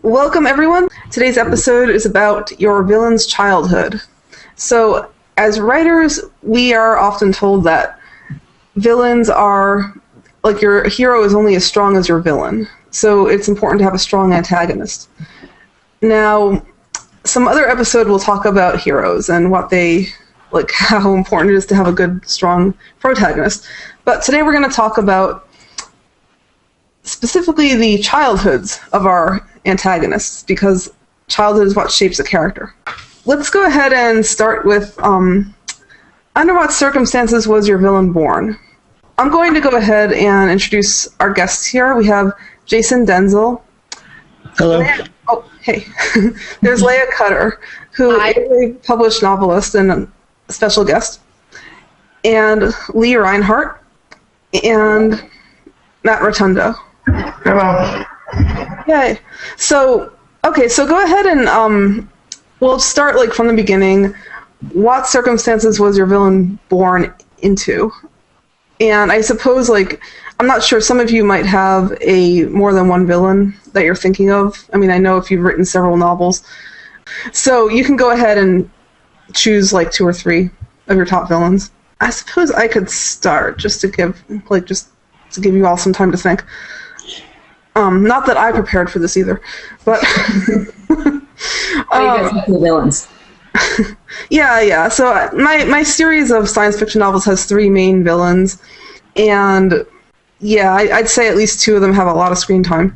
Welcome, everyone. Today's episode is about your villain's childhood. So, as writers, we are often told that villains are, like, your hero is only as strong as your villain. So, it's important to have a strong antagonist. Now, some other episode will talk about heroes and what they, like, how important it is to have a good, strong protagonist. But today we're going to talk about specifically the childhoods of our antagonists, because childhood is what shapes a character. Let's go ahead and start with under what circumstances was your villain born? I'm going to go ahead and introduce our guests here. We have Jason Denzel. Hello. Oh, hey. There's Leah Cutter, who is a published novelist and a special guest. And Leigh Reinhart and Matt Rotundo. Hello. Yay. So go ahead and we'll start like from the beginning. What circumstances was your villain born into? And I suppose, like, I'm not sure, some of you might have more than one villain that you're thinking of. I mean, I know if you've written several novels. So you can go ahead and choose like 2 or 3 of your top villains. I suppose I could start just to give you all some time to think. Not that I prepared for this either, but villains. Yeah. So my series of science fiction novels has 3 main villains, and yeah, I'd say at least 2 of them have a lot of screen time.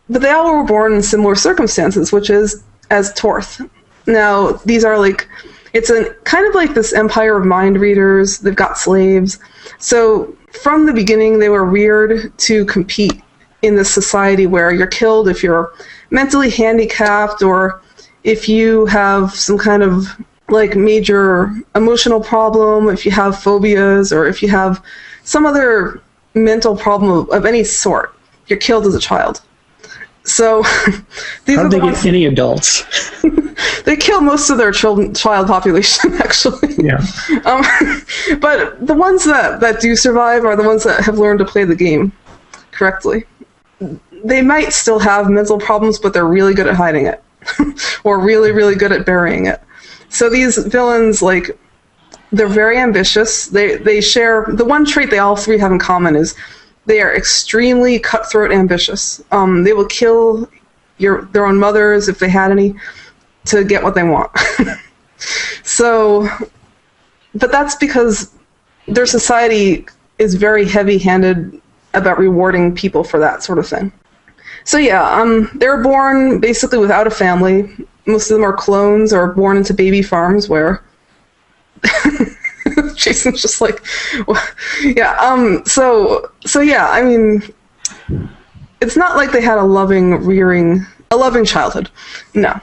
But they all were born in similar circumstances, which is as Torth. Now, these are like, it's a kind of like this empire of mind readers. They've got slaves. So from the beginning, they were reared to compete in this society where you're killed if you're mentally handicapped, or if you have some kind of like major emotional problem, if you have phobias, or if you have some other mental problem of any sort, you're killed as a child. So these How do they get any adults? They kill most of their child population, actually. Yeah. But the ones that do survive are the ones that have learned to play the game correctly. They might still have mental problems, but they're really good at hiding it, or really, really good at burying it. So these villains, like, they're very ambitious. They share the one trait they all 3 have in common is they are extremely cutthroat ambitious. They will kill their own mothers, if they had any, to get what they want. So, but that's because their society is very heavy-handed about rewarding people for that sort of thing. So yeah, they were born basically without a family. Most of them are clones or born into baby farms where Jason's just like, yeah. So yeah, I mean, it's not like they had a loving childhood. No.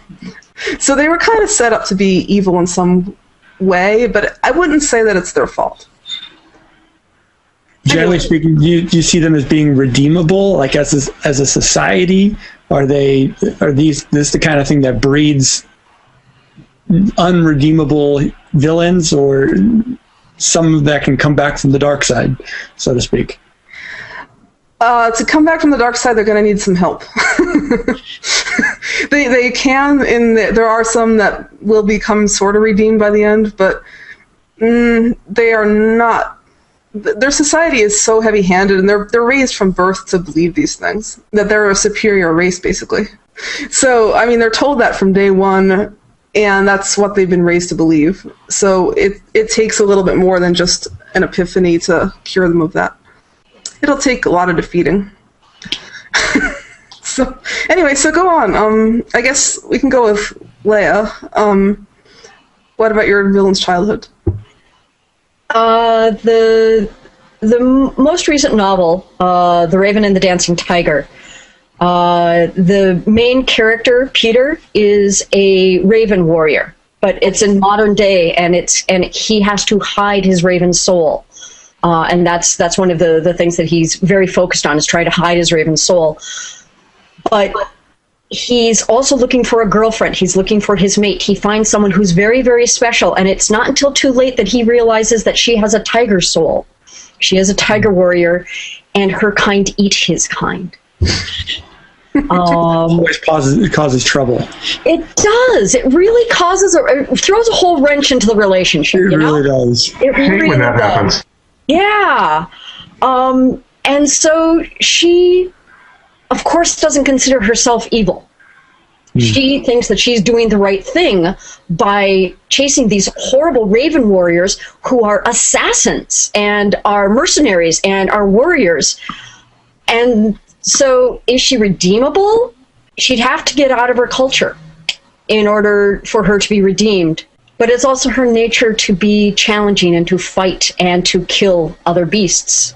So they were kind of set up to be evil in some way, but I wouldn't say that it's their fault. Generally speaking, do you see them as being redeemable, like as a society? Are these the kind of thing that breeds unredeemable villains, or some that can come back from the dark side, so to speak? To come back from the dark side, they're going to need some help. They can, there are some that will become sort of redeemed by the end, but they are not. Their society is so heavy-handed, and they're raised from birth to believe these things, that they're a superior race, basically. So, I mean, they're told that from day one, and that's what they've been raised to believe. So it takes a little bit more than just an epiphany to cure them of that. It'll take a lot of defeating. So, anyway, so go on. I guess we can go with Leah. What about your villain's childhood? The most recent novel, The Raven and the Dancing Tiger, the main character, Peter, is a raven warrior, but it's in modern day, and he has to hide his raven soul. And that's one of the things that he's very focused on, is trying to hide his raven soul. But he's also looking for a girlfriend. He's looking for his mate. He finds someone who's very, very special, and it's not until too late that he realizes that she has a tiger soul. She is a tiger warrior, and her kind eat his kind. Always causes trouble. It does. It really it throws a whole wrench into the relationship. It really does. It I hate really when that does. happens. Yeah. And so she, of course, doesn't consider herself evil. She thinks that she's doing the right thing by chasing these horrible raven warriors who are assassins and are mercenaries and are warriors. And so is she redeemable? She'd have to get out of her culture in order for her to be redeemed. But it's also her nature to be challenging and to fight and to kill other beasts.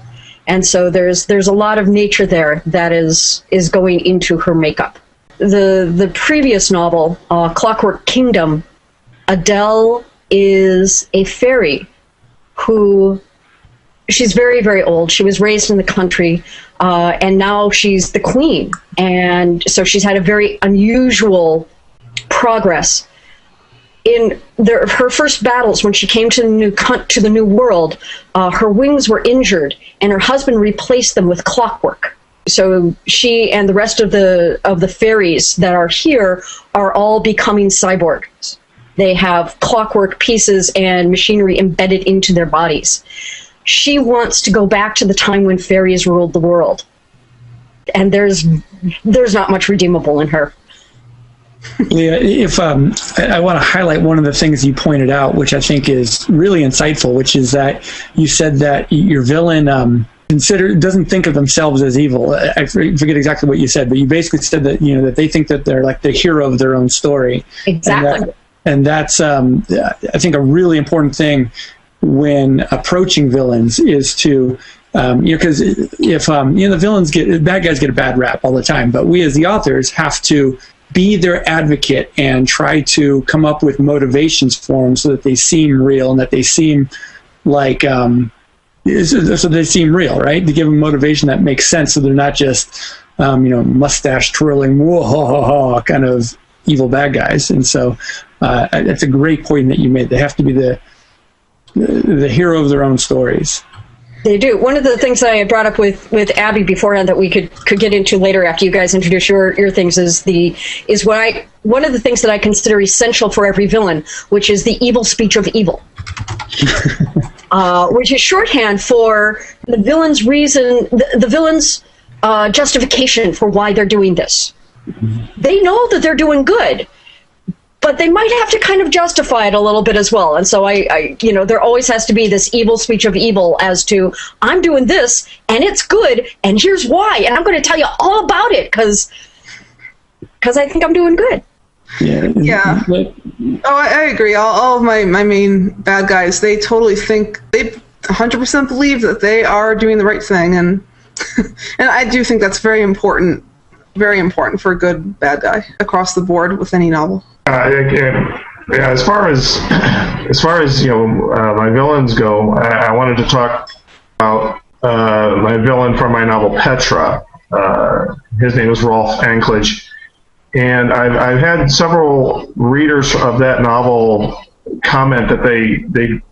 And so there's a lot of nature there that is going into her makeup. The previous novel, Clockwork Kingdom, Adele is a fairy who, she's very, very old. She was raised in the country, and now she's the queen. And so she's had a very unusual progress. In her first battles, when she came to the new world, her wings were injured, and her husband replaced them with clockwork. So she and the rest of the fairies that are here are all becoming cyborgs. They have clockwork pieces and machinery embedded into their bodies. She wants to go back to the time when fairies ruled the world, and there's not much redeemable in her. Leah, if I want to highlight one of the things you pointed out, which I think is really insightful, which is that you said that your villain doesn't think of themselves as evil. I forget exactly what you said, but you basically said that that they think that they're like the hero of their own story. Exactly. And that's I think a really important thing when approaching villains is to because if the bad guys get a bad rap all the time, but we as the authors have to be their advocate and try to come up with motivations for them so that they seem real and that they seem like so they seem real, right? To give them motivation that makes sense, so they're not just mustache twirling kind of evil bad guys. And so that's a great point that you made. They have to be the hero of their own stories. They do. One of the things that I had brought up with Abby beforehand that we could get into later after you guys introduce your things is one of the things that I consider essential for every villain, which is the evil speech of evil, which is shorthand for the villain's reason, the villain's justification for why they're doing this. They know that they're doing good, but they might have to kind of justify it a little bit as well. And so I there always has to be this evil speech of evil as to, I'm doing this and it's good and here's why, and I'm going to tell you all about it because I think I'm doing good. Yeah. Oh, I agree. All of my main bad guys, they totally think, they 100% believe that they are doing the right thing, and and I do think that's very important for a good bad guy across the board with any novel. As far as my villains go, I wanted to talk about my villain from my novel Petra. His name is Rolf Anklage, and I've had several readers of that novel comment that they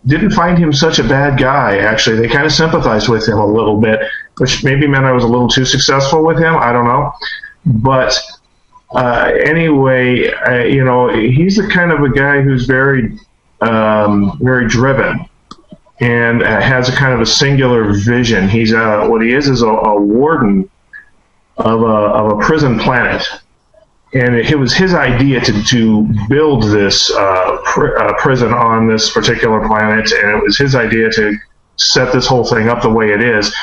didn't find him such a bad guy. Actually, they kind of sympathized with him a little bit, which maybe meant I was a little too successful with him. I don't know, but. Anyway, he's the kind of a guy who's very, very driven and has a kind of a singular vision. He's what he is a warden of a prison planet, and it was his idea to build this prison on this particular planet, and it was his idea to set this whole thing up the way it is.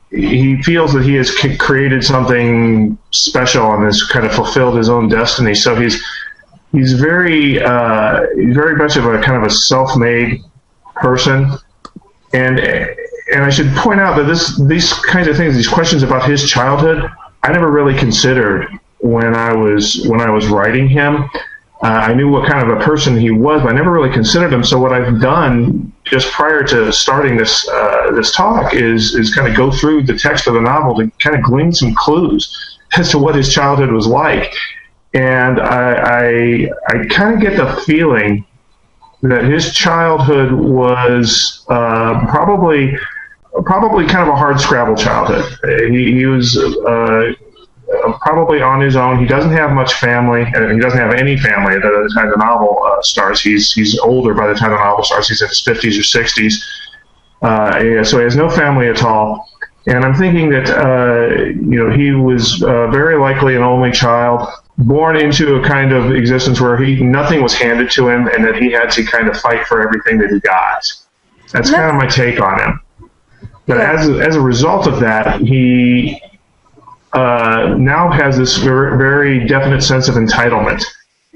He feels that he has created something special and has kind of fulfilled his own destiny. So he's very much of a kind of a self-made person, and I should point out that these kinds of things, these questions about his childhood, I never really considered when I was writing him. I knew what kind of a person he was, but I never really considered him. So what I've done just prior to starting this talk is kind of go through the text of the novel to kind of glean some clues as to what his childhood was like. And I kind of get the feeling that his childhood was probably kind of a hard scrabble childhood. He was probably on his own. He doesn't have much family, and he doesn't have any family at the time the novel starts. He's older by the time the novel starts. He's in his 50s or 60s. So he has no family at all. And I'm thinking that, he was very likely an only child, born into a kind of existence where nothing was handed to him, and that he had to kind of fight for everything that he got. That's kind of my take on him. But as a result of that, he now has this very, very definite sense of entitlement.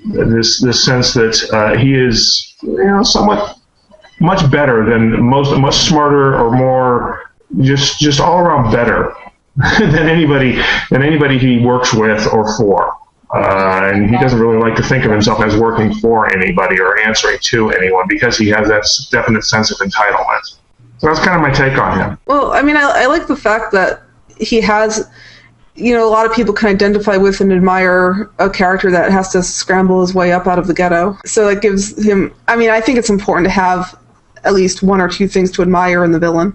This sense that he is, somewhat much better than much smarter or more, just all around better than anybody he works with or for. And he doesn't really like to think of himself as working for anybody or answering to anyone, because he has that definite sense of entitlement. So that's kind of my take on him. Well, I mean, I like the fact that he has, a lot of people can identify with and admire a character that has to scramble his way up out of the ghetto. So that gives him, I think it's important to have at least one or two things to admire in the villain.